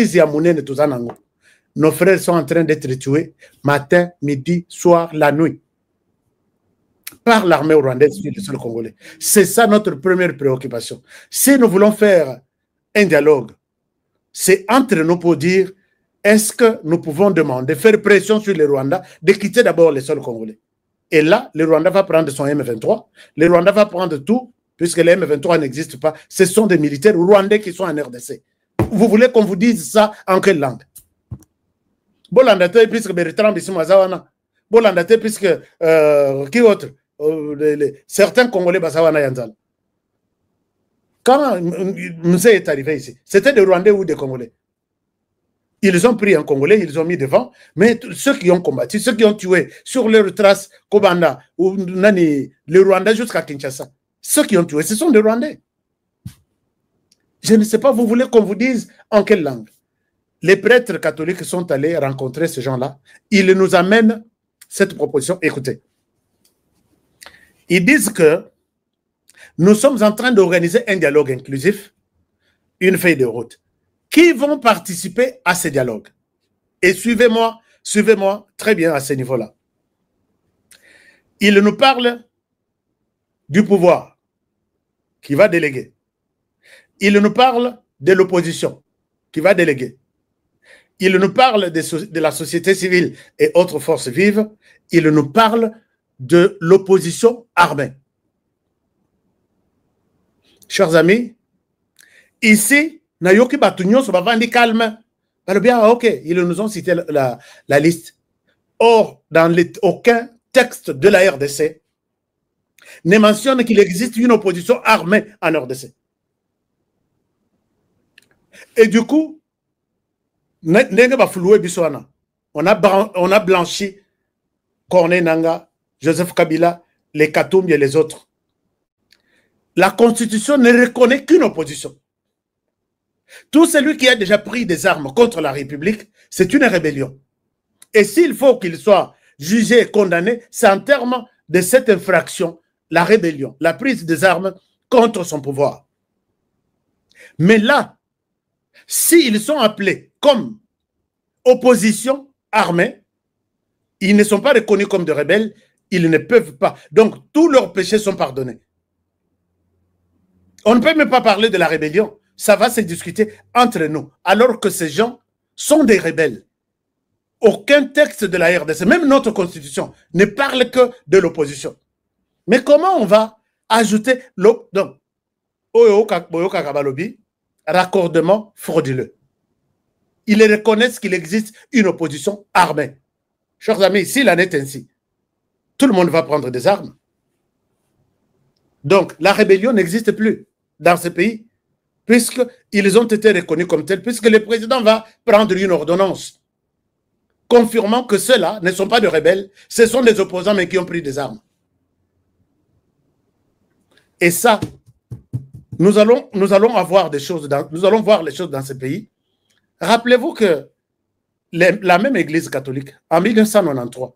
crise yamounene tozanango. Nos frères sont en train d'être tués matin, midi, soir, la nuit par l'armée rwandaise sur le sol congolais. C'est ça notre première préoccupation. Si nous voulons faire un dialogue, c'est entre nous pour dire est-ce que nous pouvons demander, faire pression sur les Rwandais de quitter d'abord le sol congolais. Et là, le Rwanda va prendre son M23, le Rwanda va prendre tout, puisque le M23 n'existe pas. Ce sont des militaires rwandais qui sont en RDC. Vous voulez qu'on vous dise ça en quelle langue? Bolandate, puisque Bertrand Bissou-Mazawana, Bolandate, puisque qui autre? Certains Congolais Basawana Yanzal. Quand Moussa est arrivé ici, c'était des Rwandais ou des Congolais? Ils ont pris un Congolais, ils ont mis devant, mais ceux qui ont combattu, ceux qui ont tué sur leur trace Kobanda ou Nani, le Rwanda jusqu'à Kinshasa, ceux qui ont tué, ce sont des Rwandais. Je ne sais pas, vous voulez qu'on vous dise en quelle langue? Les prêtres catholiques sont allés rencontrer ces gens-là. Ils nous amènent cette proposition. Écoutez, ils disent que nous sommes en train d'organiser un dialogue inclusif, une feuille de route. Qui vont participer à ce dialogue? Et suivez-moi très bien à ce niveau-là. Ils nous parlent du pouvoir qui va déléguer. Ils nous parlent de l'opposition qui va déléguer. Ils nous parlent de la société civile et autres forces vives. Ils nous parlent de l'opposition armée. Chers amis, ici, Nayoki Batunyo se bavandi calme. Bien, ok, ils nous ont cité la liste. Or, dans aucun texte de la RDC ne mentionne qu'il existe une opposition armée en RDC. Et du coup, on a blanchi Corneille Nangaa, Joseph Kabila, les Katumbi et les autres. La Constitution ne reconnaît qu'une opposition. Tout celui qui a déjà pris des armes contre la République, c'est une rébellion. Et s'il faut qu'il soit jugé et condamné, c'est en termes de cette infraction, la rébellion, la prise des armes contre son pouvoir. Mais là, s'ils sont appelés comme opposition armée, ils ne sont pas reconnus comme des rebelles, ils ne peuvent pas. Donc, tous leurs péchés sont pardonnés. On ne peut même pas parler de la rébellion. Ça va se discuter entre nous, alors que ces gens sont des rebelles. Aucun texte de la RDC, même notre constitution, ne parle que de l'opposition. Mais comment on va ajouter donc, raccordement frauduleux? Ils reconnaissent qu'il existe une opposition armée. Chers amis, s'il en est ainsi, tout le monde va prendre des armes. Donc, la rébellion n'existe plus dans ce pays, puisqu'ils ont été reconnus comme tels, puisque le président va prendre une ordonnance confirmant que ceux-là ne sont pas des rebelles, ce sont des opposants, mais qui ont pris des armes. Et ça, nous allons avoir des choses, nous allons voir les choses dans ce pays. Rappelez-vous que la même Église catholique, en 1993,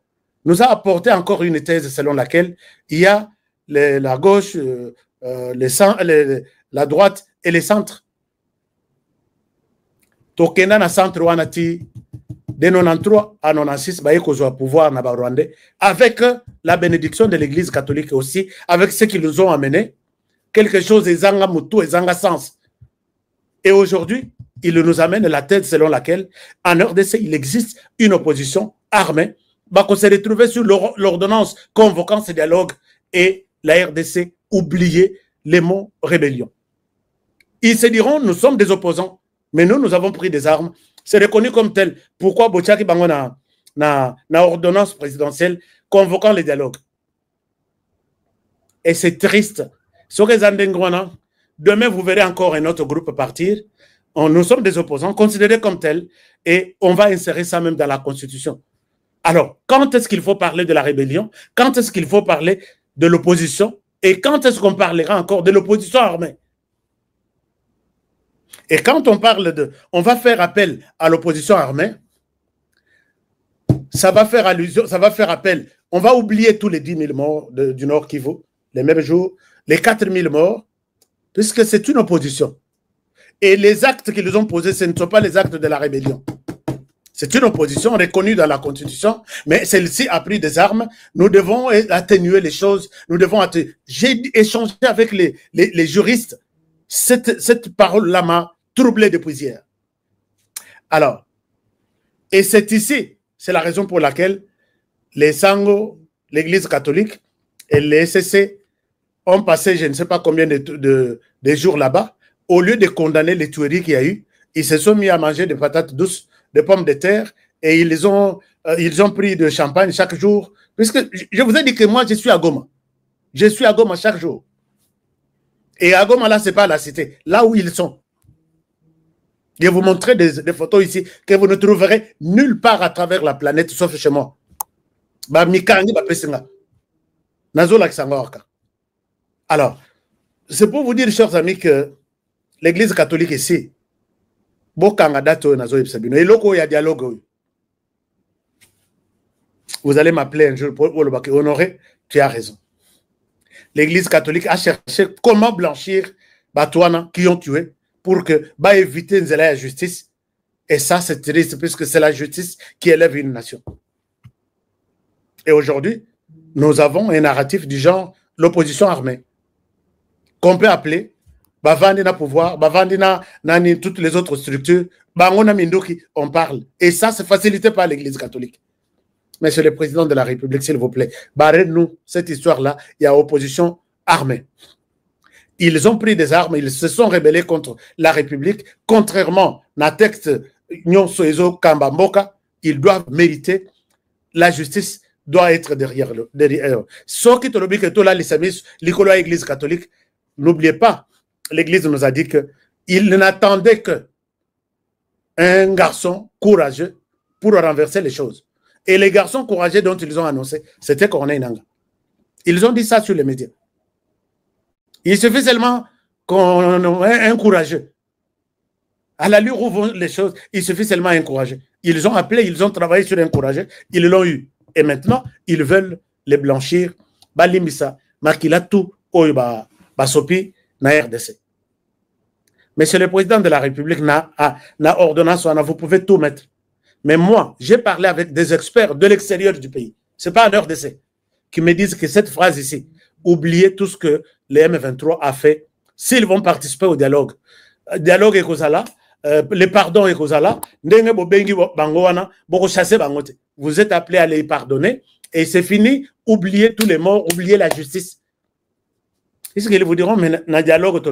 nous a apporté encore une thèse selon laquelle il y a la gauche, la droite et les centres. Tokena na centre wanati de 93 à 96 bayekozwa pouvoir na Rwandais avec la bénédiction de l'Église catholique aussi, avec ce qu'ils nous ont amené, quelque chose ezanga mutu ezanga sens. Et aujourd'hui, ils nous amènent la thèse selon laquelle en RDC il existe une opposition armée, qu'on s'est retrouvé sur l'ordonnance convoquant ce dialogue et la RDC oubliait les mots rébellion. Ils se diront, nous sommes des opposants, mais nous avons pris des armes. C'est reconnu comme tel. Pourquoi Bochaki Bango na ordonnance présidentielle convoquant les dialogues? Et c'est triste. Demain, vous verrez encore un autre groupe partir. Nous sommes des opposants, considérés comme tels, et on va insérer ça même dans la Constitution. Alors, quand est-ce qu'il faut parler de la rébellion? Quand est-ce qu'il faut parler de l'opposition? Et quand est-ce qu'on parlera encore de l'opposition armée? Et quand on parle on va faire appel à l'opposition armée, ça va faire allusion, ça va faire appel. On va oublier tous les 10 000 morts du Nord Kivu, les mêmes jours, les 4 000 morts, puisque c'est une opposition. Et les actes qu'ils ont posés, ce ne sont pas les actes de la rébellion. C'est une opposition reconnue dans la Constitution, mais celle-ci a pris des armes. Nous devons atténuer les choses. Nous devons atténuer. J'ai échangé avec les juristes. Cette parole-là m'a troublé depuis hier. Alors, et c'est ici, c'est la raison pour laquelle les Sango, l'Église catholique et les SCC ont passé je ne sais pas combien de jours là-bas. Au lieu de condamner les tueries qu'il y a eu, ils se sont mis à manger des patates douces, des pommes de terre, et ils ont pris de champagne chaque jour. Puisque je vous ai dit que moi, je suis à Goma. Je suis à Goma chaque jour. Et à Goma, là, ce n'est pas la cité. Là où ils sont. Je vais vous montrer des photos ici que vous ne trouverez nulle part à travers la planète, sauf chez moi. Alors, c'est pour vous dire, chers amis, que l'Église catholique ici, vous allez m'appeler un jour pour honorer, tu as raison. L'Église catholique a cherché comment blanchir Batouana qui ont tué pour éviter la justice. Et ça, c'est triste puisque c'est la justice qui élève une nation. Et aujourd'hui, nous avons un narratif du genre l'opposition armée qu'on peut appeler Bavandina pouvoir, Bavandina nani toutes les autres structures, Bangona Mindoki, on parle. Et ça, c'est facilité par l'Église catholique. Monsieur le Président de la République, s'il vous plaît, barrez-nous cette histoire-là, il y a opposition armée. Ils ont pris des armes, ils se sont rebellés contre la République, contrairement à texte Nyon Soezo Kambamboka, ils doivent mériter, la justice doit être derrière eux. Ce qui est que tout là, l'Église catholique, n'oubliez pas, l'Église nous a dit qu'il n'attendait qu'un garçon courageux pour renverser les choses. Et les garçons courageux dont ils ont annoncé, c'était Corneille Nangaa. Ils ont dit ça sur les médias. Il suffit seulement qu'on ait un courageux. À l'allure où vont les choses, il suffit seulement un courageux. Ils ont appelé, ils ont travaillé sur un courageux, ils l'ont eu. Et maintenant, ils veulent les blanchir. Balimisa, Makilatu, Oiba, Basopi, na RDC. Monsieur le Président de la République n'a ordonnance, vous pouvez tout mettre. Mais moi, j'ai parlé avec des experts de l'extérieur du pays. Ce n'est pas un RDC qui me disent que cette phrase ici, oubliez tout ce que les M23 a fait s'ils vont participer au dialogue. Dialogue et Kozala, les pardons et Kozala, vous êtes appelés à les pardonner et c'est fini, oubliez tous les morts, oubliez la justice. Est-ce qu'ils vous diront, mais dans le dialogue,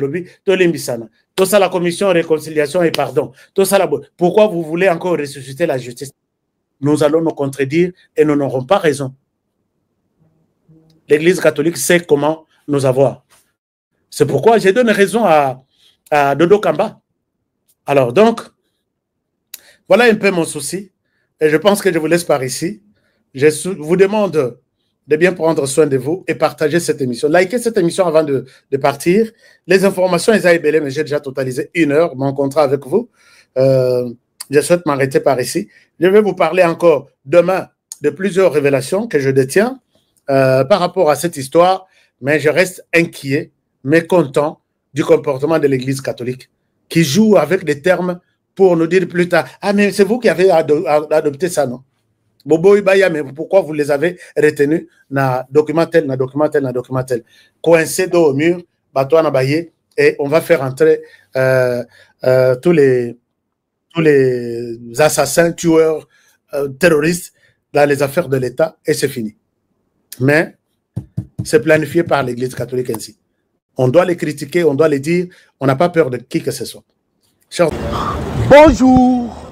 tout ça, la commission réconciliation et pardon, tout ça, pourquoi vous voulez encore ressusciter la justice? Nous allons nous contredire et nous n'aurons pas raison. L'Église catholique sait comment nous avoir. C'est pourquoi j'ai donné raison à Dodo Kamba. Alors donc, voilà un peu mon souci. Et je pense que je vous laisse par ici. Je vous demande de bien prendre soin de vous et partager cette émission. Likez cette émission avant de partir. Les informations, Isaïe Belé, mais j'ai déjà totalisé 1 heure, mon contrat avec vous. Je souhaite m'arrêter par ici. Je vais vous parler encore demain de plusieurs révélations que je détiens par rapport à cette histoire, mais je reste inquiet, mécontent du comportement de l'Église catholique qui joue avec des termes pour nous dire plus tard, ah mais c'est vous qui avez adopté ça, non? Bobo Ibaya, mais pourquoi vous les avez retenus na document tel, na document tel, na document tel. Coincé dos au mur, bateau na baillé, et on va faire entrer tous les assassins, tueurs, terroristes dans les affaires de l'État, et c'est fini. Mais c'est planifié par l'Église catholique ainsi. On doit les critiquer, on doit les dire, on n'a pas peur de qui que ce soit. Bonjour.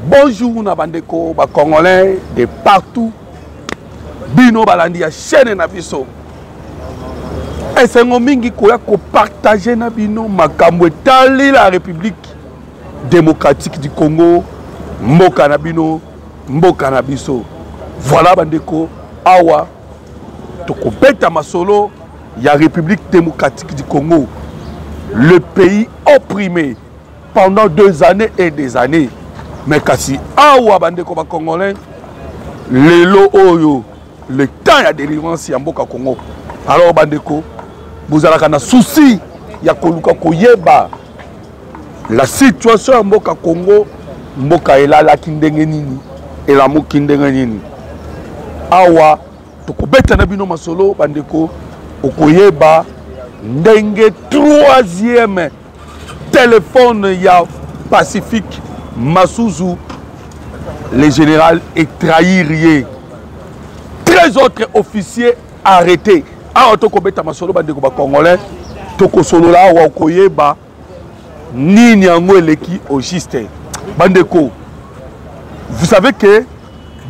Bonjour Nabandeko, ba Congolais de partout. Bino balandi ya chaîne na biso. Esengo mingi koya ko partager na bino makambo etali la République démocratique du Congo, mboka na bino, mboka na biso. Voilà bandeko awa tokobeta masolo ya République démocratique du Congo. Le pays opprimé pendant 2 années et des années. Mais kasi awa bandeko ba Congolais lelo oyo le temps ya délivrance ya mboka Congo. Alors bandeko vous allez na souci ya koluka koyeba la situation ya mboka Congo mboka elalaki ndenge nini elamuki ndenge nini awa tokobeta na bino masolo bandeko okoyeba ndenge troisième téléphone ya Pacifique Massouzou le général est trahirier 13 autres officiers arrêtés awa tokobeta masolo bandeko ba congolais tokosolola awa okoyeba nini yango eleki au juste bandeko. Vous savez que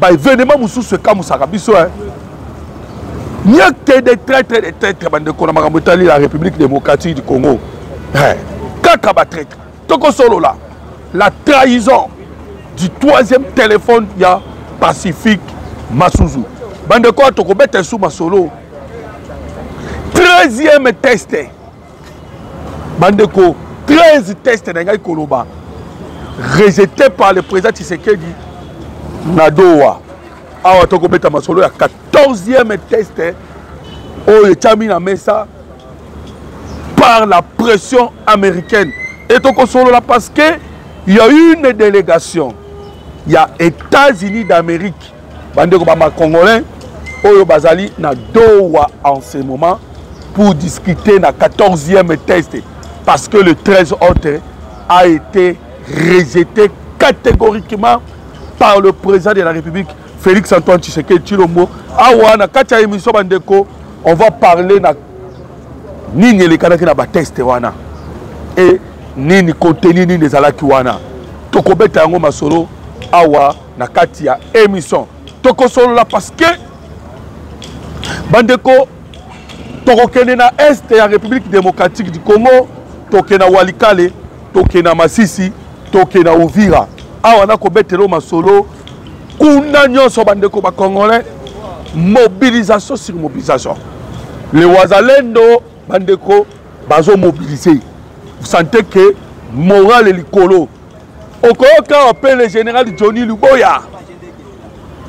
bah événement mususu ekamusaka biso il n'y a que des traîtres bandeko na makambo etali la République démocratique du Congo kaka ba traître tokosolola la trahison du troisième téléphone ya Pacifique Massouzou bandeko tokobeta sous masolo 13e test bandeko 13 tests n'engai koloba rejeté par le président Tshisekedi Nadoa awa tokobeta masolo ya 14e test oyo etami na mesa par la pression américaine et tokosolola parce que il y a une délégation il y a États-Unis d'Amérique bandeko ba congolais oyo bazali na Doha en ce moment pour discuter na 14e test parce que le 13 autres a été rejeté catégoriquement par le président de la République Félix Antoine Tshisekedi Tshilombo. Awa na katia émission bandeko on va parler na nini le kanaki na ba test wana et nini contenu nini ezalaki wana tokobeta yango masolo awa na katia émission tokosolo la parce que bandeko tokokende na est ya République démocratique du Congo tokena Walikale tokena Masisi tokena Uvira awa na kobetelo masolo kuna nyonso bandeko ba congolais mobilisation sur mobilisation les wazalendo bandeko bazo mobiliser vous sentez que moral et likolo okoka appelle le général Johnny Luboya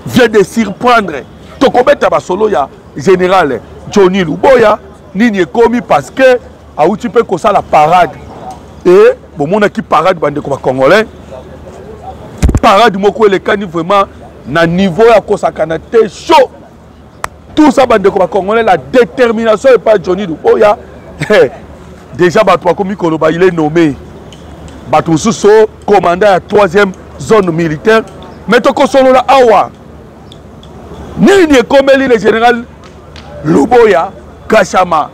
vient de surprendre tokobeta basolo ya général Johnny Luboya nini ekomi parce que auti pe kosa la parade et bon mon qui parade bandeko ba congolais parade moko elekani vraiment na niveau ya kosakana te chaud tout ça bandeko ba congolais la détermination et pas Johnny Luboya déjà bato komi koloba il est nommé bato suso commandant à 3e zone militaire mais toko solo la awa nini ekomeli le général Luboya Kashama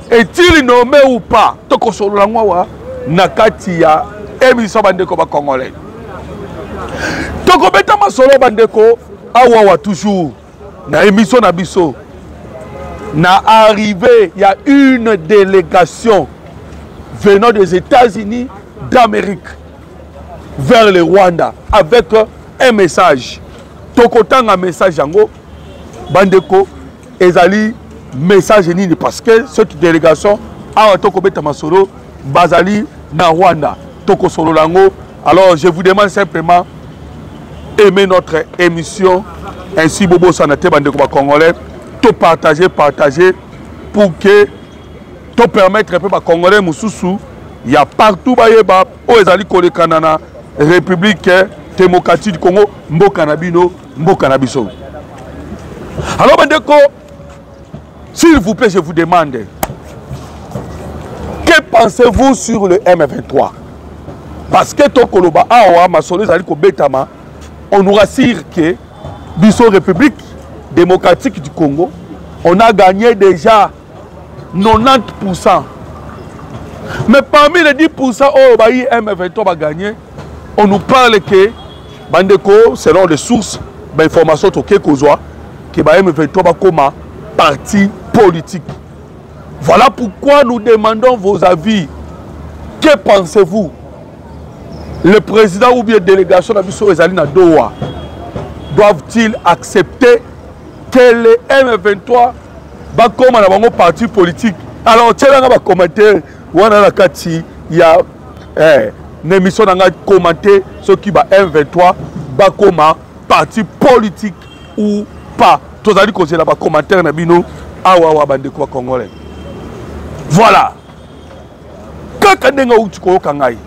est-il nommé ou pas toko solo la ngwa na kati ya émission bandeko ba congolais toko beta masolo bandeko awa wa toujours na émission na biso na arrivé il y a une délégation venant des États-Unis d'Amérique vers le Rwanda avec un message tokotanga message yango bandeko ezali message nini parce que cette délégation a tokobeta masolo bazali na Rwanda toko solo lango. Alors je vous demande simplement aimer notre émission ainsi bobo sanate bandeko ba congolais to partager pour que to permettre un peu ba congolais mususu il y a partout bayeba o ezali kolekana na République démocratique du Congo mboka na bino mboka na biso. Alors bandeko, s'il vous plaît je vous demande que pensez-vous sur le M23 parce que tokoloba awa masolo ezali ko betama on nous rassure que biso République démocratique du Congo on a gagné déjà 90%. Mais parmi les 10% oh bah M23 va gagner, on nous parle que bandeko selon les sources d'information toke kozwa que bah M23 va comme parti politique. Voilà pourquoi nous demandons vos avis. Que pensez-vous? Le président ou bien délégation d'Abisso Ezali na Doha doivent-ils accepter que le M23 va comme un parti politique? Alors, tiens, on va commenter. Wana la kati ya l'émission n'a commenté ce qui va M23 va comme parti politique ou pas. Tous les que c'est là-bas commentaire na bino awa bandeko congolais. Voilà. kaka ndenga uti koyoka ngai.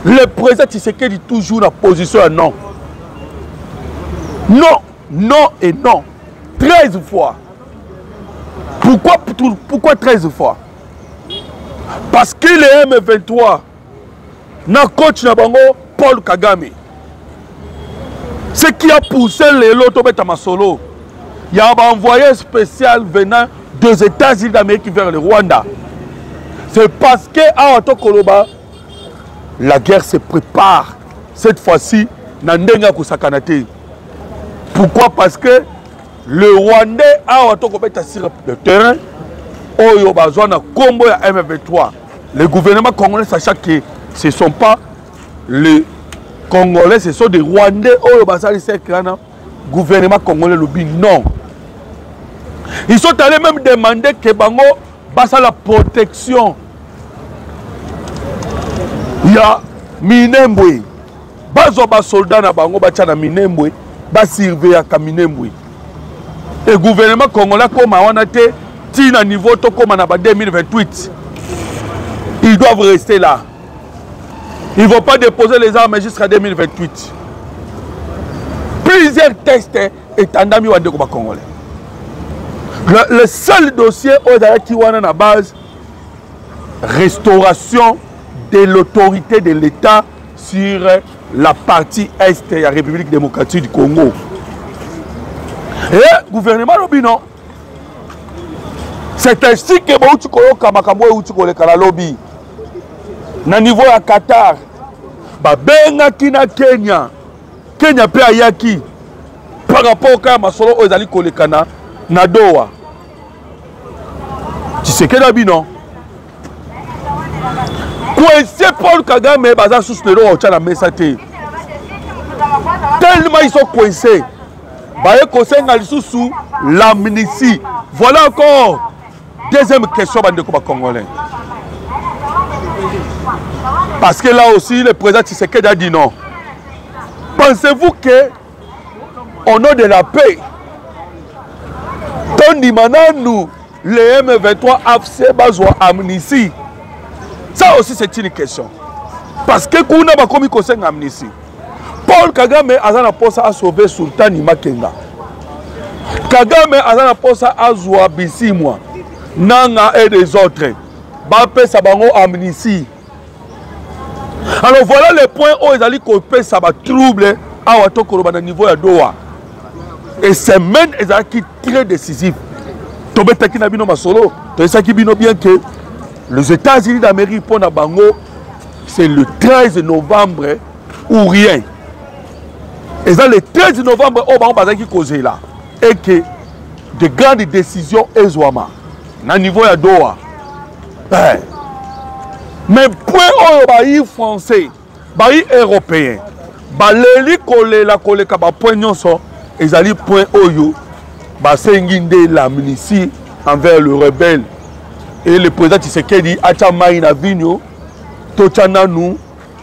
Le président Tshisekedi toujours la position à non. Non, non et non. 13 fois. Pourquoi 13 fois? Parce que les M23 na coach na bango Paul Kagame. Ce qui a poussé les lotos à Masolo. Il y a un envoyé spécial venant des États-Unis d'Amérique vers le Rwanda. C'est parce que à Otokoloba, la guerre se prépare. Cette fois-ci, Nandenga Kusakanate. Pourquoi? Parce que le Rwandais a Otokobeta sur le terrain. Oyo Bazwana Combo ya M23. Le gouvernement congolais, sachant que ce ne sont pas les Congolais, ce sont des Rwandais. Oyo Bazali Sekrana. Gouvernement congolais le non. Ils sont allés même demander que Bango basa la protection. Il y a Minembwe. Bazo ba soldat na Bango bacha na Minembwe. Ba surveiller à Minembwe. Et le gouvernement congolais comme on a été à niveau to comme en 2028. Ils doivent rester là. Ils ne vont pas déposer les armes jusqu'à 2028. Plusieurs tests étendus au Congolais. Le seul dossier qui est à la base, restauration de l'autorité de l'État sur la partie est de la République démocratique du Congo. Et le gouvernement Lobino, c'est ainsi que Bauchi Koloka Makambo et Uchi Koleka la lobby. Na niveau à Qatar, Benga Kina Kenya, Kenya pe ayaki par rapport à Masolo Ozali Kolekana na Doha. Tu sais que d'abino. Coincé Paul Kagame baza sous le lot au la mesate. Tellement ils sont coincés. Baye kosenga lisusu l'amnistie. Voilà encore deuxième question bande ko ba congolais. Parce que là aussi le président Tshisekedi a dit non. Pensez-vous que au nom de la paix, Tony Mananu, les M23 AFC Bazwa amnistie? Ça aussi c'est une question. Parce que kuna ba komi kosenga amnistie. Paul Kagame azana posa a sauver Sultan Makenga. Kagame azana posa a zoa Bisimwa. Nanga et des autres. Bape Sabango amnistie. Alors voilà les points où ils allaient couper ça va troubler à Watokoroba au niveau de Doha. Et c'est même qui très décisif. Tombe Takina Bino Masolo, ça qui bino bien que les États-Unis d'Amérique pour Nabango, c'est le 13 novembre ou rien. Et ça le 13 novembre, on va qui causer là. Et que de grandes décisions Ezouama, au niveau de Doha. Mais point au français, baï européen, baléli collé la collé kaba point nyonso, ezali point oyo, basenginde l'amnistie envers le rebelle. Et le président Tshisekedi acha maina vigno, tochana nous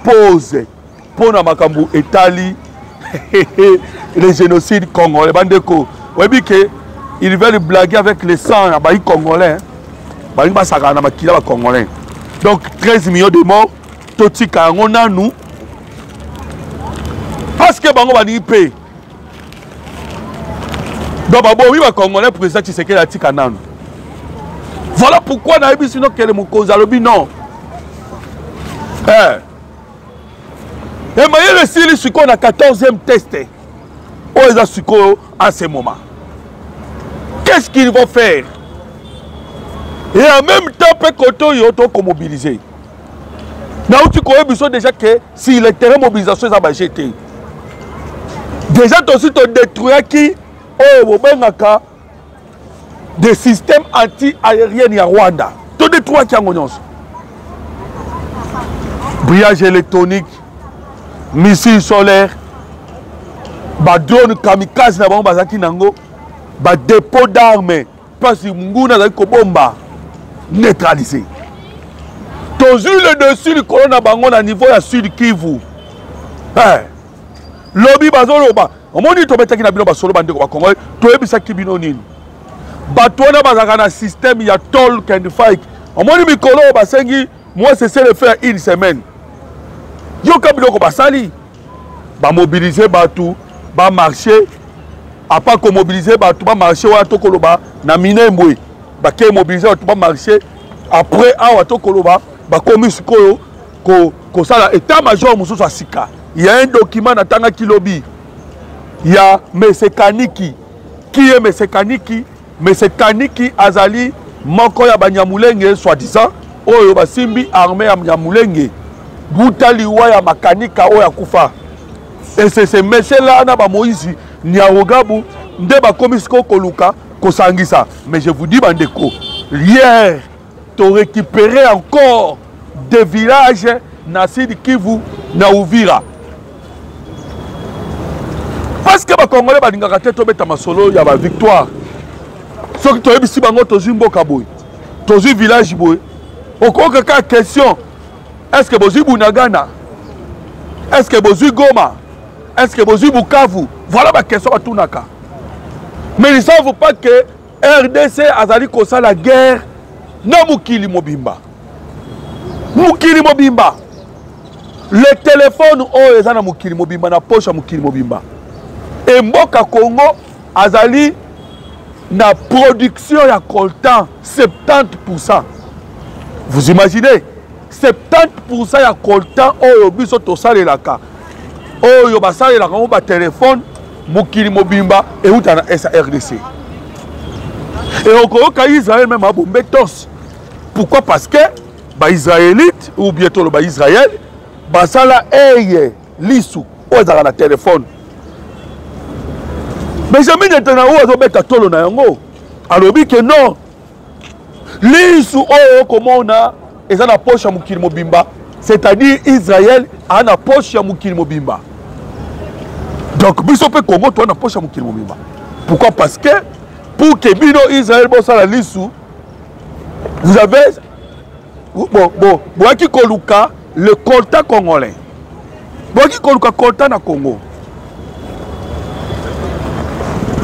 pose pour na makambu etali le génocide congolais. Bandeko, webi que ils veulent blaguer avec les sangs baï congolais, baï masaka na makila ba congolais. Donc 13 millions de morts, Totika, on a nous. Parce que Bango va n'y payer. Donc, oui, le Congolais, président Tshisekedi a tika nan. Voilà pourquoi on a dit sinon que le Moukoza Lobi non. Et maintenant, le Syrie, c'est qu'on a 14e test. Où est-ce à ce moment? Qu'est-ce qu'ils vont faire? Et en même temps, Pekoto est auto-mobilisé. Nous avons déjà que si le terrain de mobilisation est jeté, déjà aussi détruit qui des systèmes anti-aériens à Rwanda. Tout détruit qui en brillage électronique, missiles solaires, drone kamikaze na bomba zaki nango, dépôt d'armes, parce que Munguna zaki kobomba. Neutralisé. Toujours le dessus du colonne bango à niveau à Sud Kivu. Lobby bazoloba. On m'a dit to betaki na bino basolo bande ko Congo. To ebisa kibino nini. Batona bazaka na système ya toll can fight. On m'a dit mikolo basengi moi c'est le faire une semaine. Yo kabiloko basali ba mobiliser batou, ba marcher, à part qu'on mobiliser batou, ba marcher wa to koloba na minembwe, ba ke mobiliser batou ba marcher après awa to koloba ba komi sikoyo ko sala état major mususu asika. Il y a un document na tanga kilobi. Il y a Mese Kaniki. Qui est Mese Kaniki? Mese Kaniki azali moko ya Banyamulenge soi-disant oyo basimbi armée ya Banyamulenge. Butaliwa ya makanika oya kufa. Et c'est ce monsieur là na ba Moïse Niarogabu nde ba komisiko koluka kosangisa. Mais je vous dis bandeko, hier tu récupéré encore des villages na Sud Kivu na Uvira. Parce que les Congolais balingaka te tobeta masolo ya ba victoire. Soki toyebisi bango tozwi mboka boy, tozwi village boy. Okoka ka question, est-ce que bozwi Bunagana? Est-ce que bozwi Goma? Est-ce que bozwi Bukavu? Voilà ma question à Tunaka. Mais ils ne savent pas que RDC azali kosa la guerre na Mukili Mobimba. Mukili Mobimba. Le téléphone oyo eza na Mukili Mobimba na poche ya Mukili Mobimba. Et Mboka Congo azali na production ya coltan 70%. Vous imaginez 70% ya coltan oyo biso tosalelaka oyo basalelaka ngo ba téléphone Mukili Mobimba et uta na SARDC. Et okoyoka Israël même abombe tos. Pourquoi? Parce que ba Israélite ou bientôt le ba Israël basala eye lisu oza na téléphone. Mais jamais n'entend où azobeta tolo na yango. Alobi que non. Lisu oyo comment on a eza na poche ya Mukili Mobimba, c'est-à-dire Israël a na poche ya Mukili Mobimba. Donc biso pe Congo to na poche ya Mukili Mobimba. Pourquoi? Parce que pour que bino Israël bossa la lisu, vous avez boaki koluka le coltan congolais. Boaki koluka coltan na Congo.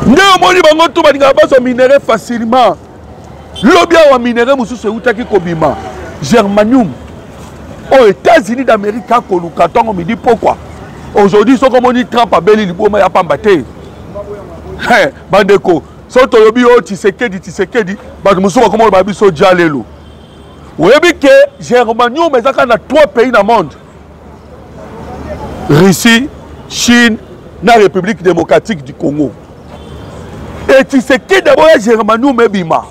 Nous avons minéré facilement. L'obia wa minéré mususu eutaki kobima. Germanium. Aux États-Unis d'Amérique, on me dit pourquoi. Aujourd'hui, ce qu'on dit Trump a belli l'iboma ya pambate. Bandeko. So tolobi o Tshisekedi, mususu comment le babi so jalelo. Vous voyez que Germanium est dans 3 pays dans le monde. Russie, Chine, la République démocratique du Congo. Et Tshisekedi d'abord Germanium ebima.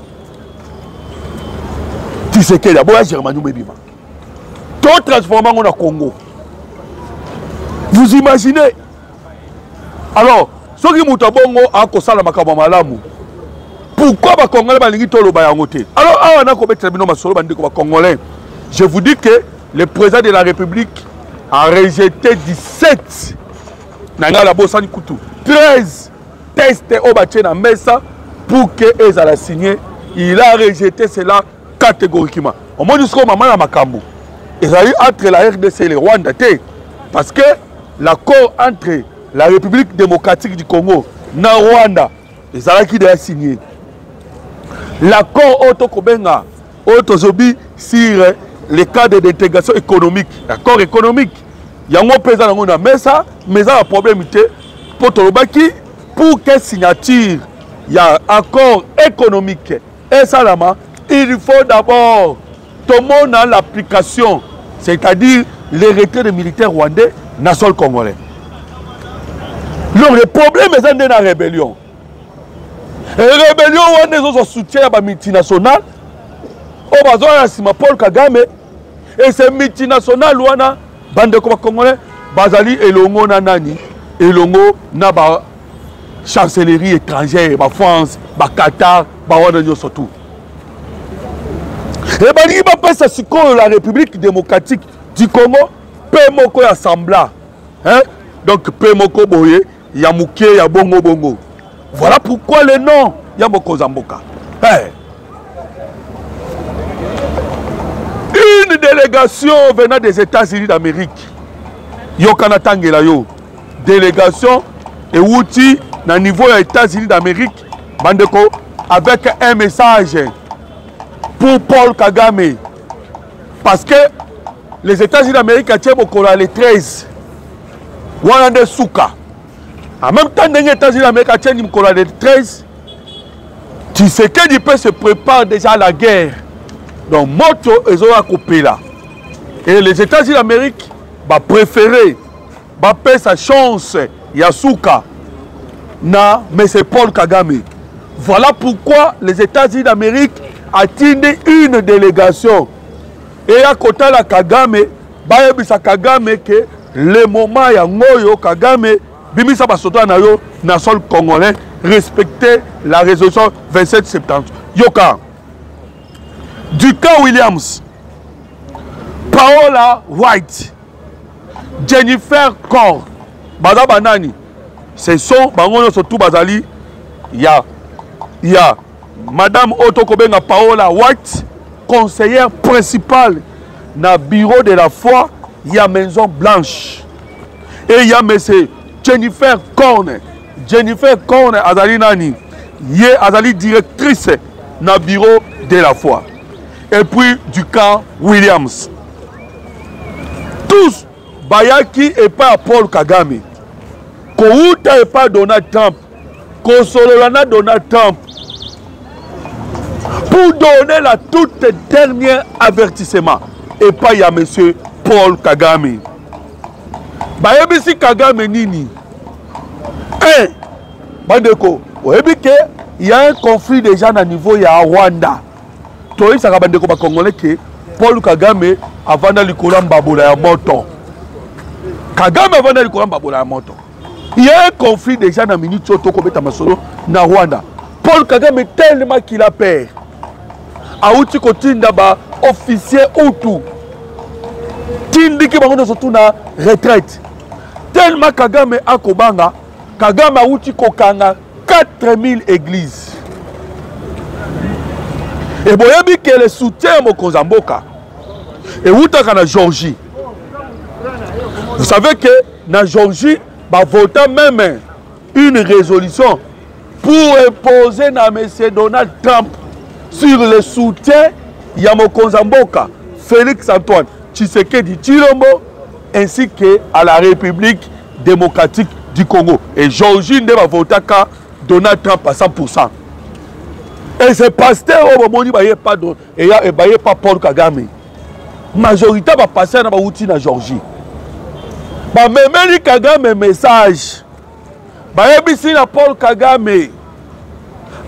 Tshisekedi d'abord Germanium ebima. Tout transformant au Congo. Vous imaginez? Alors, ce qui moutabongo a kosala makaba malamu. Pourquoi les Congolais balingi tolo bayangote? Alors, on a commis terminé ma solo bandeko ba Congolais. Je vous dis que le président de la République a rejeté 17 nangala bosani kutu 13 tests au bâtiment na mesa pour que ezala signé. Il a rejeté cela catégoriquement. Au moins jusqu'au moment la makambo. Ils ont eu entre la RDC et le Rwanda. Parce que l'accord entre la République démocratique du Congo et le Rwanda, ils ont déjà signé. L'accord Otokobenga, Otozobi sur les cadres d'intégration économique. L'accord économique. Il y a un président dans mais ça a un problème pour Tolobaki pour que signature. Il y a un accord économique. Et ça, il faut d'abord tout le monde a l'application. C'est-à-dire les retraits des militaires rwandais dans le sol congolais. Donc le problème est dans la rébellion. Et la rébellion, on a soutien à la multinationale. On a besoin de Paul Kagame. Et ces multinationales, on a bande de Congolais, Bazali et Longo Nanani, et Longo na ba chancellerie étrangère, ba France, ba Qatar, ba Rwanda surtout. Et ben il va passer sur la République démocratique du Congo, Pemoko ya Sambla. Hein? Donc Pemoko Boye, Yamouké, ya Bongo Bongo. Voilà pourquoi le nom Yamoko Zamboka. Hey. Une délégation venant des États-Unis d'Amérique. Yokana Tangela yo. Délégation et outil na niveau des États-Unis d'Amérique. Bandeko avec un message pour Paul Kagame. Parce que les États-Unis d'Amérique ont les 13. Wana de Souka. En même temps, les États-Unis d'Amérique ont les 13. Tu sais que du peu se prépare déjà à la guerre. Donc, moto, ils ont coupé là. Et les États-Unis d'Amérique va préférer, va payer sa chance, Yasuka, na, mais c'est Paul Kagame. Voilà pourquoi les États-Unis d'Amérique attendent une délégation. Et à côté de Kagame, Bayebisa Kagame, que le moment ya ngoyo Kagame, Bimisa Basoto na yo, na sol congolais, respecter la résolution 2770. Yoka. Duka Williams, Paola White, Jennifer Kor, Baza Banani, ce sont surtout Bazali, il y a Madame Otokobenga Paola White, conseillère principale dans le bureau de la foi, il y a Maison Blanche. Et il y a M. Jennifer Korn. Jennifer Korn Azali Nani, il est Azali directrice dans le bureau de la foi. Et puis du camp Williams. Tous, Bayaki et pas Paul Kagame. Kouta et pas Donald Trump. Konsolana Donald Trump. Pour donner la toute dernière avertissement. Et pas il y a M. Paul Kagame. Bayabisi Kagame Nini. Bandeko, il y a un conflit déjà à niveau il y a Rwanda. Toi, ça va bandeko ba Congolais que Paul Kagame avant d'aller courir Mbabola ya moto. Kagame avant d'aller courir Mbabola ya moto. Il y a un conflit déjà dans minute Choto Kobeta Masolo na Rwanda. Paul Kagame tellement qu'il a peur. Aouti kotinda ba officier Outou. Tindi ki bango surtout na retraite. Tellement Kagame akobanga, Kagame aouti kokanga 4000 églises. Et boyebi que le soutien Mokozamboka et Outaka na Georgie. Vous savez que na Georgie va voter même une résolution pour imposer na M. Donald Trump sur le soutien ya Mokozamboka, Félix Antoine Tshisekedi Tshilombo ainsi que à la République démocratique du Congo. Et Georgie ne va voter qu'à Donald Trump à 100%. Et ce pasteur au moment où il n'y a pas Paul Kagame. La majorité va passer à la Georgie. Même Kagame message. Si Paul Kagame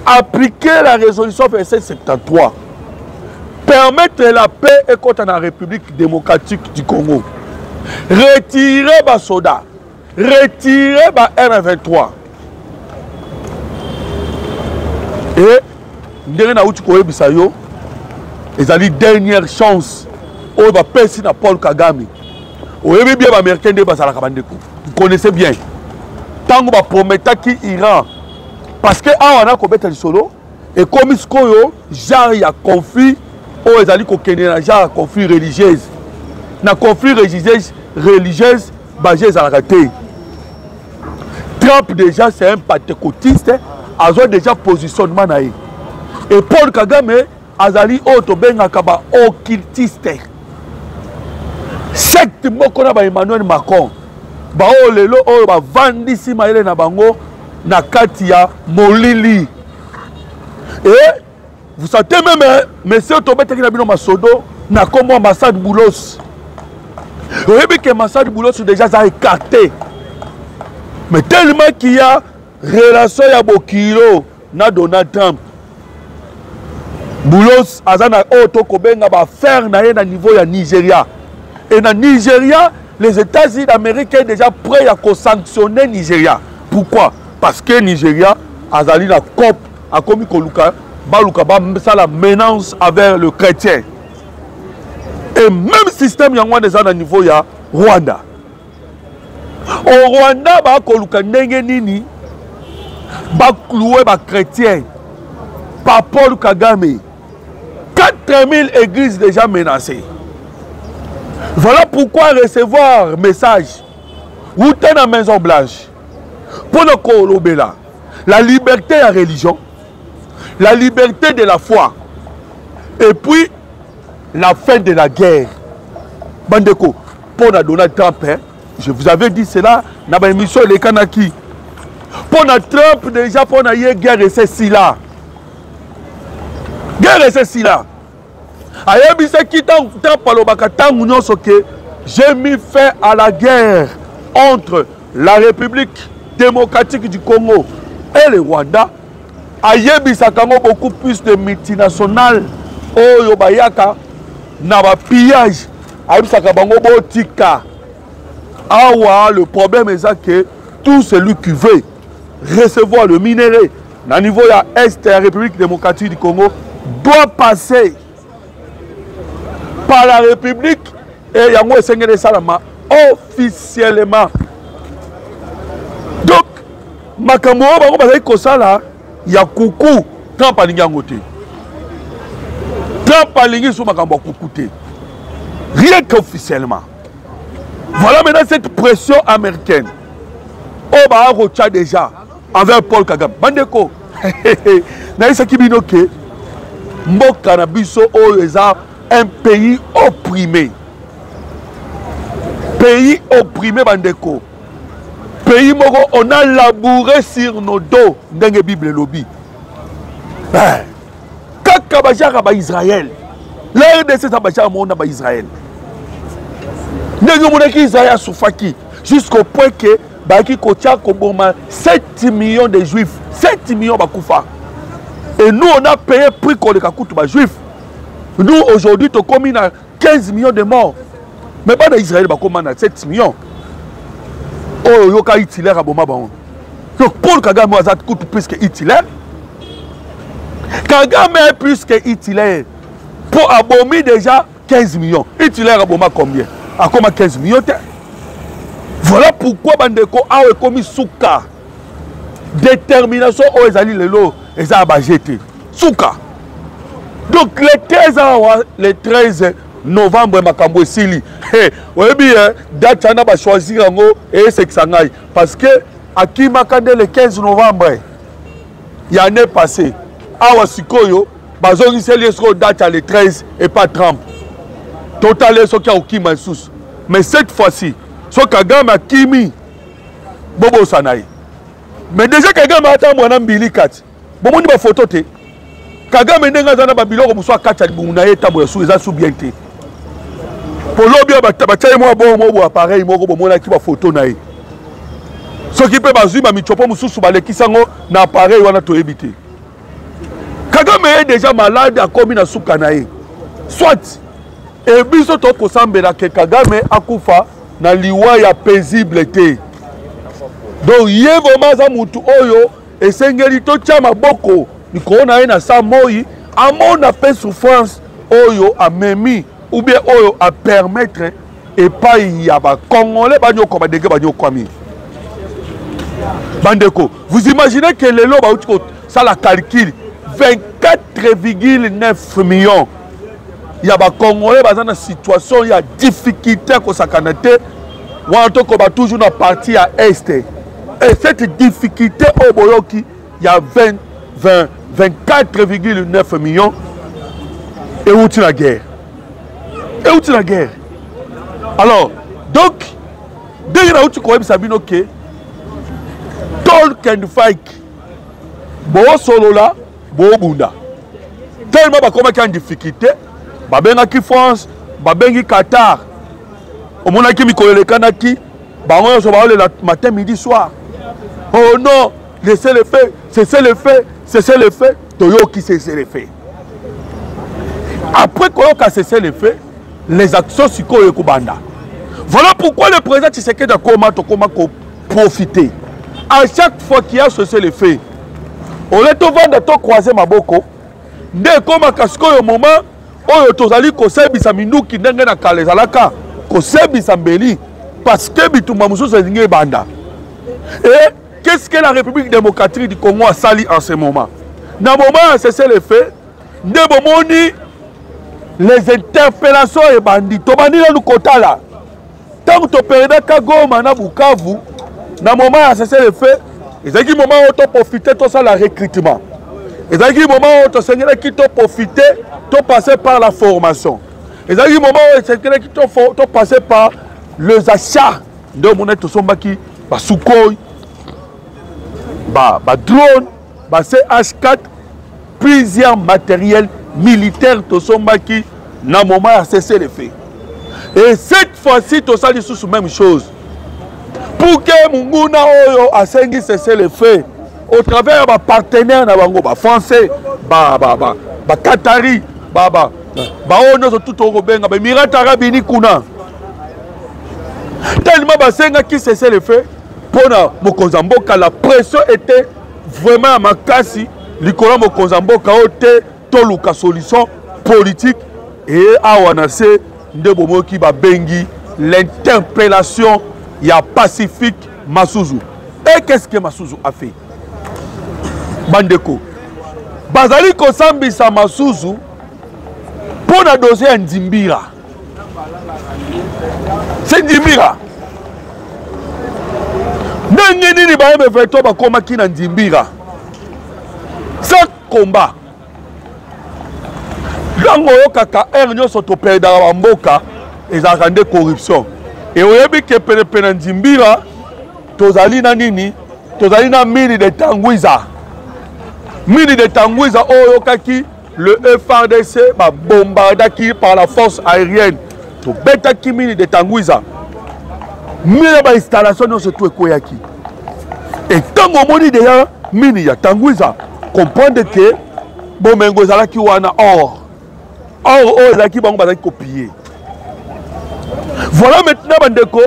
appliquer la résolution 2773, permettre la paix et contre la République démocratique du Congo. Retirer les soldats. Retirer les R23. Et ndenge na uti koyebisa yo ezali dernière chance oyo bapesi na Paul Kagame oyebi bien baaméricain nde bazalaka bandeko vous connaissez bien ntango baprometaki Iran parce que awa na kobeta lisolo ekomi sikoyo genre ya conflit oyo ezali kokende na genre ya conflit religieuse na conflit religieuse baje ezalaka te. Trump déjà c'est un pentecôtiste azo déjà positionnement na ye. Et Paul Kagame azali auto bengaka ba occultiste. Secte moko na ba Emmanuel Macron. Ba o lelo o ba vandisi maele na bango na kati ya molili. Et vous sentez même monsieur Tobete ki na bino masodo na kombo ambassade Boulos. Oui que ambassade Boulos déjà ça écarté. Mais tellement qu'il y a relation ya bokilo na Donald Trump. Boulos azana auto kobenga ba faire na ye na niveau ya Nigeria. Et na Nigeria, les États-Unis d'Amérique sont déjà prêts à sanctionner Nigeria. Pourquoi? Parce que Nigeria azali na COP a commis koluka baluka ba la menace avec le chrétien. Et même système yango déjà na niveau ya Rwanda. Au Rwanda ba koluka ndenge nini ba clouer ba chrétien par Paul Kagame. 4000 églises déjà menacées. Voilà pourquoi recevoir message ou dans la Maison Blanche pour le Kolobela, la liberté de la religion, la liberté de la foi, et puis la fin de la guerre. Bandeko, pour Donald Trump, hein, je vous avais dit cela dans l'émission Les Kanaki. Pour Trump, déjà, pour la guerre, c'est si là. Guerre, c'est si là. J'ai mis fin à la guerre entre la République démocratique du Congo et le Rwanda. Ayebisaka beaucoup plus de multinationales. Oyo bayaka na ba pillage. Ayebisaka bango botika. Awa, le problème est que tout celui qui veut recevoir le minerai au niveau de l'Est de la République démocratique du Congo doit passer par la République et Yango Esengele Salama officiellement. Donc, makambo bango bazali kosala ya kuku Trump alingi yango te. Trump alingi so makambo kuku te. Rien qu'officiellement. Voilà maintenant cette pression américaine. Oh bah rocha déjà envers Paul Kagame. Bandeko. Naïsa Kibinoke. Mboka na biso oyo un pays opprimé. Pays opprimé bandeko. Pays moko on a labouré sur nos dos ndenge Bible lobby. Kaka bajara ba Israël. L'RDC ça bajara mona ba Israël. Ndenge mona ki Israël soufaki jusqu'au point que baki kotia koboma 7 millions de juifs, 7 millions bakufa. Et nous on a payé prix qu'on les kakutu ba juifs. Nous aujourd'hui to commis à 15 millions de morts. Mais pas d'Israël ba commis à 7 millions. Oh yoka Hitler a boma ba on. Donc Paul Kagame a coûte plus que Hitler. Kagame est plus que Hitler. Pour abomir déjà 15 millions. Hitler a boma combien? A comme 15 millions. Voilà pourquoi Bandeko a commis souka. Détermination aux ezali lelo eza ba jeté. Souka. Donc le 13 novembre makambo esili. Oui bien date na ba choisir ngo et c'est que ça ngaille parce que akima kande le 15 novembre il y a année passée awa sikoyo bazongi seli esko date le 13 et pas 30. Total so kia okima sous. Mais cette fois-ci so Kagame akimi bobo sanayi. Mais déjà Kagame ata mwana mbili kati. Bomoni ba photo te. Kagame ndenga zana ba biloko muswa kati alibu na yeta boya sou eza sou bien te. Pour l'obia bataille moi bon appareil moko bomona ki ba photo na ye. Ce qui peut bazui ba michopo mususu ba lekisango na appareil wana to ebité. Kagame est déjà malade a komi na suka na ye. Soit et biso to ko sambela ke Kagame akufa na liwa ya paisible te. Donc yé vraiment za mutu oyo esengeli to tia maboko nikona ye na sa moi amona pe souffrance oyo a memi ou bien oyo à permettre et pas y a ba congolais banyo ko ba dege banyo kwami. Bandeko, vous imaginez que les loba ça la calcul 24,9 millions. Il y a ba congolais dans une situation il y a difficulté ko sakanate wa to ko ba toujours na partie à est. Et cette difficulté au boyoki il y a 24,9 millions et où tu la guerre. Et où tu la guerre. Alors, donc, dès que tu connais Sabino que Tolkien Fike, bon solo là, bon bunda. Tellement bah comment qu'il y a une difficulté, bah benga qui France, bah bengi Qatar, au monde qui me connaît le Kanaki, bah on se va le matin, midi, soir. Oh non, laissez le fait, cessez le fait, cessez le fait, Toyo qui cessez le fait. Après qu'on a cessé le fait, les actions sur Kubanda. Voilà pourquoi le président Tshisekedi a profité. À chaque fois qu'il y a cessé le fait, on est au vent de to croiser ma boko. Dès comme à Kasko au moment où tozali kosebi sa minuki ndenge na kalezalaka kosebi sa mbeli parce que bitumba mususu ezingi banda. Et qu'est-ce que la République démocratique du Congo a sali en ce moment? Dans le moment où cessé le fait, de bomoni les interpellations et bandits. Tobani là nous kota là. Tant que tu perds Kagoma na Bukavu, dans le moment où cessé le fait, il y a un moment où tu profites de ça, le recrutement. Il y a un moment où tu as profité, tu passer par la formation. Et ça, il y a un moment où c'est qui sont passés par les achats de monnaie de Sombaki, Sukhoi, drone, CH4, plusieurs matériels militaires de Sombaki, dans le moment à cesser les faits. Et cette fois-ci, tout ça, c'est la même chose. Pour que Munguna a cessé les faits, au travers de partenaires français, Qatari, tellement qui cessait les faits, pour Mokonzamboka, la pression était vraiment à ma casse. L'Ikola Mokonzamboka a toluka solution politique et awanase Ndebomoki Babengi l'interpellation il y a Pacifique Massouzou. Et qu'est-ce que Massouzou a fait? Bandeko Bazali Kosambisa Massouzou pour la dossier en Ndimbira. C'est Ndimbira. Nengeni ba me fait to ba koma ki na Ndimbira. Ça combat. Lango yo kaka ernyo soto perdra ba mboka ezaka nde corruption. Et oyebi ke pene na Ndimbira tozali na nini? Tozali na mini de Tangwiza. Mini de Tangwiza oyo kaki le FARDC ba bombardaki par la force aérienne. To beta ki mini de Tangwiza. Mini ba installation no se tout ekoyaki. Et tant on dit déjà mini ya Tangwiza comprendre que bomengo zalaki wana or zaki bango bazaki copier. Voilà maintenant bandeko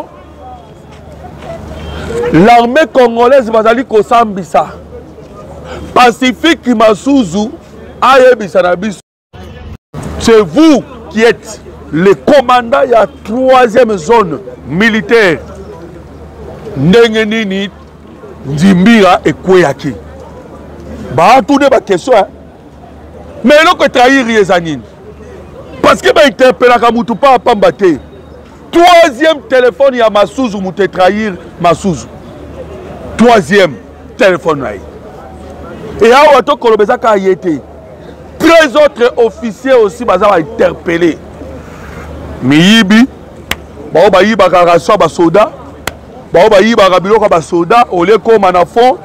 l'armée congolaise bazali kosambisa Pacifique Massouzou ayebisa na biso. C'est vous qui êtes le commandant de la 3e zone militaire. Ndenge nini Ndimbira ekweyaki. Ba tout de ba question mais il faut trahir les anines. Parce que ba interpellaka mutu pa pambate. 3e téléphone ya Massouzou mutu trahir Massouzou. 3e téléphone là. Et awa to kolobeza ka yete. 13 autres officiers aussi baza interpellés. Miyibi ba yiba ka raso ba soda. Ba yiba ka biloko ba soda ole ko manafon.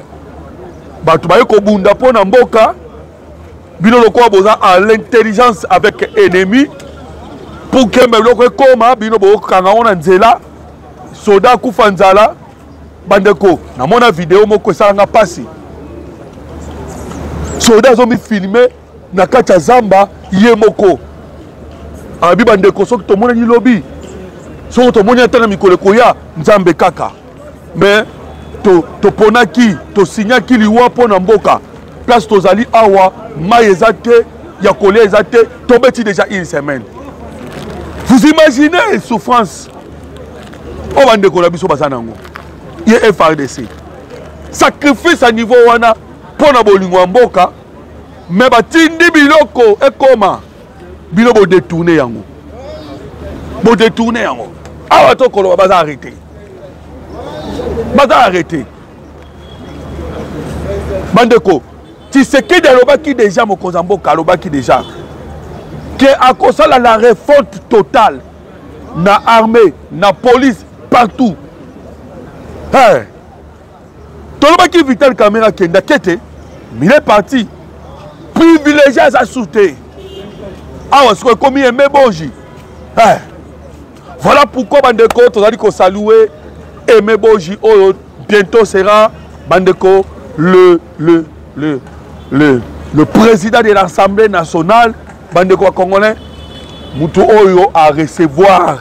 Batu ba ko bunda pona mboka. Bino loko boza à l'intelligence avec ennemi pour que me loko koma bino bo kanga ona nzela soda kufa nzala bandeko na mona vidéo moko salanga pasi soda zo mi filmer na kati ya zamba ye moko abi bandeko soki to mona ni lobi soki to mona tana mikolo koya nzambe kaka mais to ponaki to signaki liwa pona mboka place tozali awa maïzate yakole ezate tobeti déjà une semaine. Vous imaginez les souffrances au bandeko na biso basanango ye FARDC sacrifice à niveau wana pona bolingo mboka mais batindi biloko ekoma bilo bo détourner yango awa to kolo baza arrêter bandeko tu sais que Alobaki déjà Mokonzamboka Alobaki déjà que à cause de la révolte totale na armée na police partout hey Tolobaki Vital Caméra Kenda Kete mais il est parti privilégié à soutenir ah c'est comme il aimait Bonji hey voilà pourquoi bandeko tozali ko saluer Aimé Bonji oh bientôt sera bandeko le président de l'Assemblée nationale, bandeko congolais, Moutou Oyo à recevoir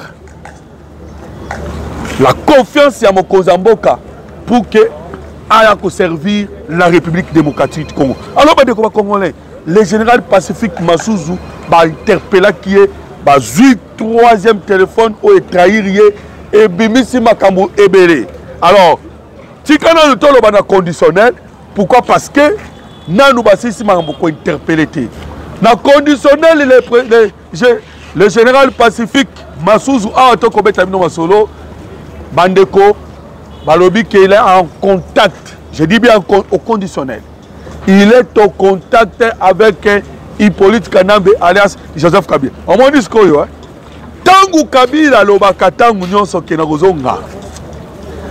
la confiance à Mokonzamboka pour que aille servir la République démocratique du Congo. Alors bandeko congolais, le général Pacifique Massouzou va interpeller qui est 3e téléphone au trahir et bimisi makambo ebele. Alors, si quand on le bana conditionnel, pourquoi? Parce que nous basisi beaucoup interpellé. Dans conditionnel le général Pacifique Massouzou a auto solo bandeko balobi qu'il est en contact. Je dis bien au conditionnel. Il est au contact avec Hippolyte Kanambe alias Joseph Kabila. On m'a dit ce qu'on Tangu Kabila lobaka tangu nyonso ke na kozonga.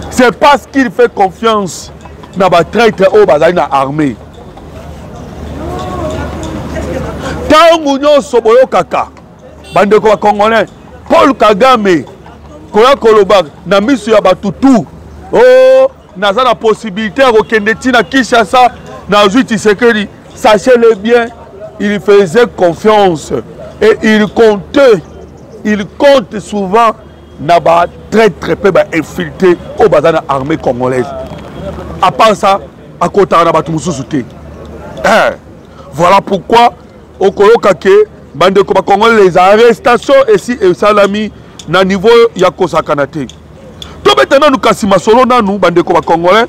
C'est parce qu'il fait confiance na ba traître au bazali na armée. Tangu nyonso boyo kaka bande ko congolais Paul Kagame koya koloba na miso ya batutu oh naza la possibilité de kende tina Kinshasa na Juti Sekeri. Sachez-le bien, il faisait confiance et il compte souvent na ba très peu ba infiltré au bazana armée congolaise. À part ça, à côté na ba tumususuté. Voilà pourquoi au Kolokake bande ko ba congolais les arrestations ici et salami na niveau ya kosakanate. To betana nous kasima solo na nous bande ko ba congolais.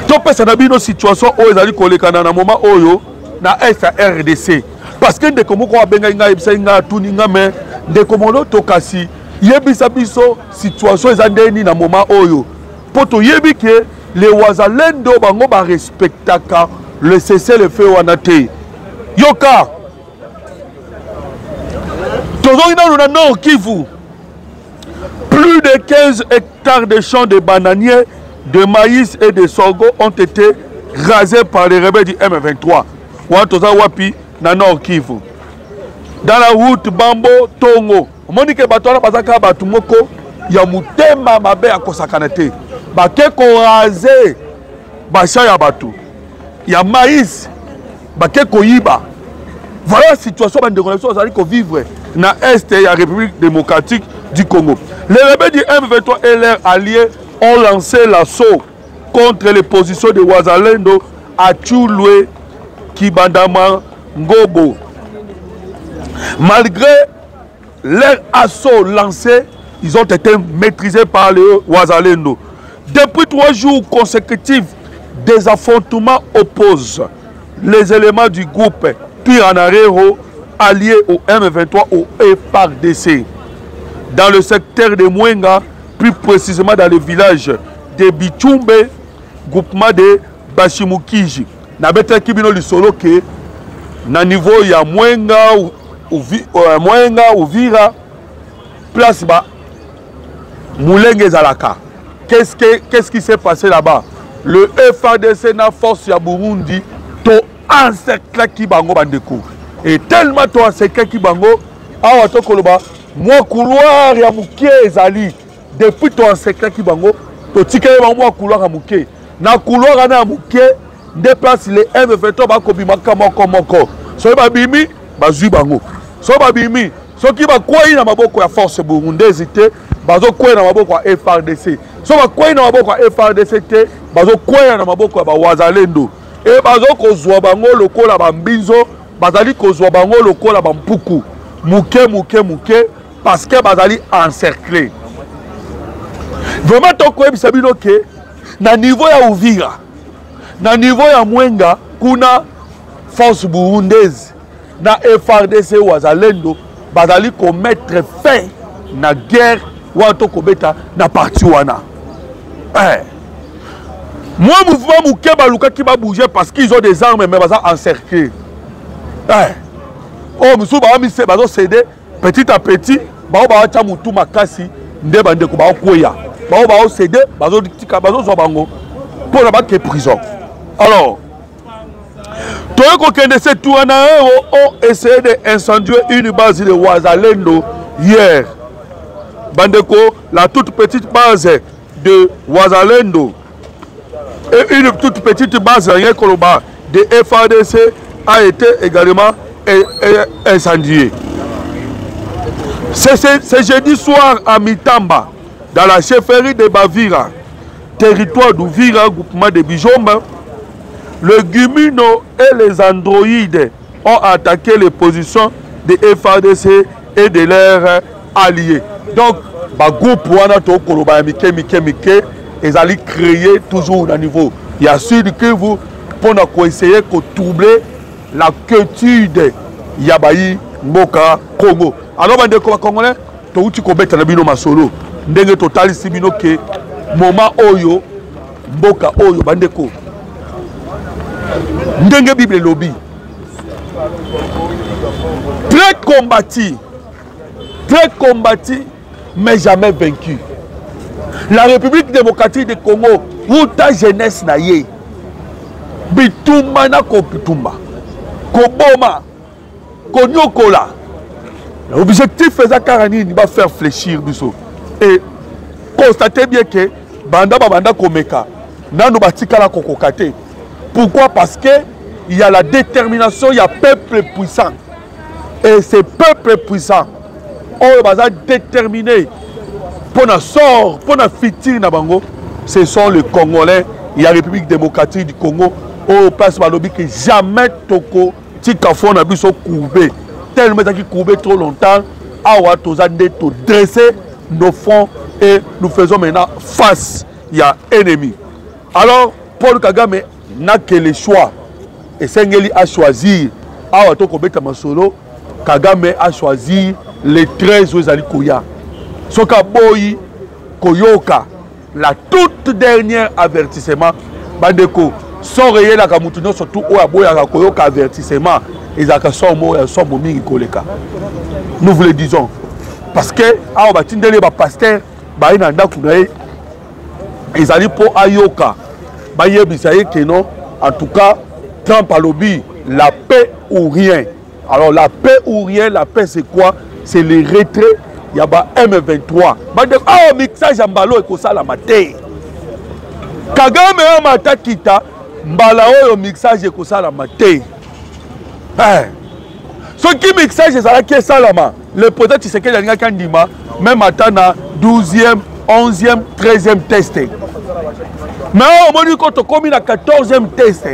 To pesa na bino situation o ezali kolekana na moment oyo na RDC. Parce que ndeko moko abenga nga ebisa nga tuni nga me ndeko molo to kasi yebisa biso situation ezandeni na moment oyo. Poto yebi ke les wazalendo bango ba respectaka le cessez-le-feu wana te. Yoka tozongi na Nord Kivu. Plus de 15 hectares de champs de bananiers, de maïs et de sorgho ont été rasés par les rebelles du M23. Wantoza wapi na Nord Kivu. Dans la route Bambo Tongo. Monique Batona bazaka batu moko ya mutema mabe ya kosakanate. Bake ko raser basha ya batu. Ya maïs bake ko yiba. Voilà la situation de connexion qu'on vivre dans l'Est et la République démocratique du Congo. Les rebelles du M23 et leurs alliés ont lancé l'assaut contre les positions de Wazalendo à Tchouloué, Kibandama, Ngobo. Malgré leur assaut lancé, ils ont été maîtrisés par les Wazalendo. Depuis 3 jours consécutifs, des affrontements opposent les éléments du groupe Piranarero alliés au M23 au FARDC. Dans le secteur de Mwenga, plus précisément dans le village de Bichumbe, groupement de Bashimukiji. Na beta kibino lisolo ke na niveau ya Mwenga Uvira place ba Moulenge Zalaka. Qu'est-ce qui s'est passé là-bas? Le FARDC na force ya Burundi to encercler Kibango bandeko. Et tellement to encercler Kibango awa to koloba moi couloir ya mukie ezali depuis to encercler Kibango to tikele ba moi couloir ya mukie. Na couloir na mukie déplace les M23 ba kobima moko. So ba bimi bazui bango. So ba bimi so ki ba kwai na maboko ya force burundaise te bazo kwai na maboko ya FARDC. So ba kwai na maboko ya FARDC te bazo kwai na maboko ya ba Wazalendo. Et bazo kozwa bango lokola ba mbinzo bazali kozwa bango lokola ba mpuku. Muke parce que bazali encerclé. Vraiment toko ebisa bino ke na niveau ya Uvira, na niveau ya Mwenga kuna force burundaise na FARDC Wazalendo bazali ko mettre fin na guerre wato ko beta na parti wana. Moi mouvement muke baluka ki ba bouger parce qu'ils ont des armes mais baza encerclés. Oh musu ba mi se bazo céder petit à petit ba ba cha mutu makasi nde bande ko ba koya. Ba céder bazo tika bazo zo bango pour la battre prison. Alors toi ko kende se tuana ont essayé d'incendier une base de Wazalendo hier. Bandeko, la toute petite base de Wazalendo et une toute petite base rien Koloba de FARDC a été également incendiée. C'est jeudi soir à Mitamba, dans la chefferie de Bavira, territoire d'Ouvira, groupement de Bijomba, le Gumino et les androïdes ont attaqué les positions des FARDC et de leurs alliés. Donc, le groupe Wanato Koloba Mike, ils allaient créer toujours au niveau. Il y a Sud Kivu pour essayer de troubler la quiétude Yabayi Mboka Congo. Alors, les Congolais, tu as dit que tu as solo. Ndenge total sibino ke moment oyo Mboka oyo bandeko. Ndenge Bible lobby. Très combattu. très combattu, mais jamais vaincu. La République démocratique du Congo, où ta jeunesse n'a yé, bitumba na ko bitumba, ko boma, ko nyokola. L'objectif est de faire fléchir biso et constater bien que banda komeka, nano batika la kokokate. Pourquoi? Parce que il y a la détermination, il y a peuple puissant. Et ces peuples puissants, on va déterminer pour la sort, pour la futur nabango, ce sont les Congolais, il y a la République démocratique du Congo, au place balobi que jamais toko tikafon na biso courbé, tellement qui courbé trop longtemps, awa tozande to dresser nos fronts et nous faisons maintenant face, il y a ennemi. Alors Paul Kagame n'a que le choix et Sengeli a choisi awa toko beta masolo. Kagame a choisi les 13 Ouezali Koya. Soka Boyi Koyoka, la toute dernière avertissement. Bandeko, sans rayer la Kamoutuno, surtout au Aboya Koyoka avertissement. Ils ont son momi Koleka. Nous vous le disons. Parce que, à Obatindele, les pasteurs, ils allaient pour Ayoka. En tout cas, Trump a lobby la paix ou rien. Alors la paix ou rien, la paix c'est quoi? C'est le retrait. Il y a M23. Ah, mixage en ballon et ça la maté. Kagame a mata kita, mbalao au mixage et ça la maté. Ce qui mixage c'est ça qui est salama. Le peut-être c'est que y a Kandima, même attend 12e, 11e, 13e test. Mais au moment quand on commis à 14e test.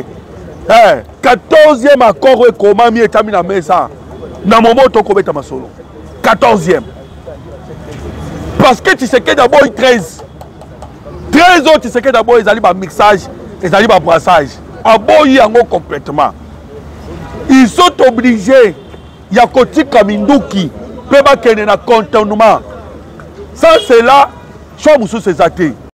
14e accord et comment mi est mis à mesa. Dans mon moment to kobeta masolo. 14e. Parce que tu sais que d'abord 13. 13 autres tu sais que d'abord ils allaient par mixage, ils allaient par brassage. Aboyi yango complètement. Ils sont obligés. Il y a Koti Kaminduki. Peba kene na contournement. Ça c'est là. Chomusu c'est athée.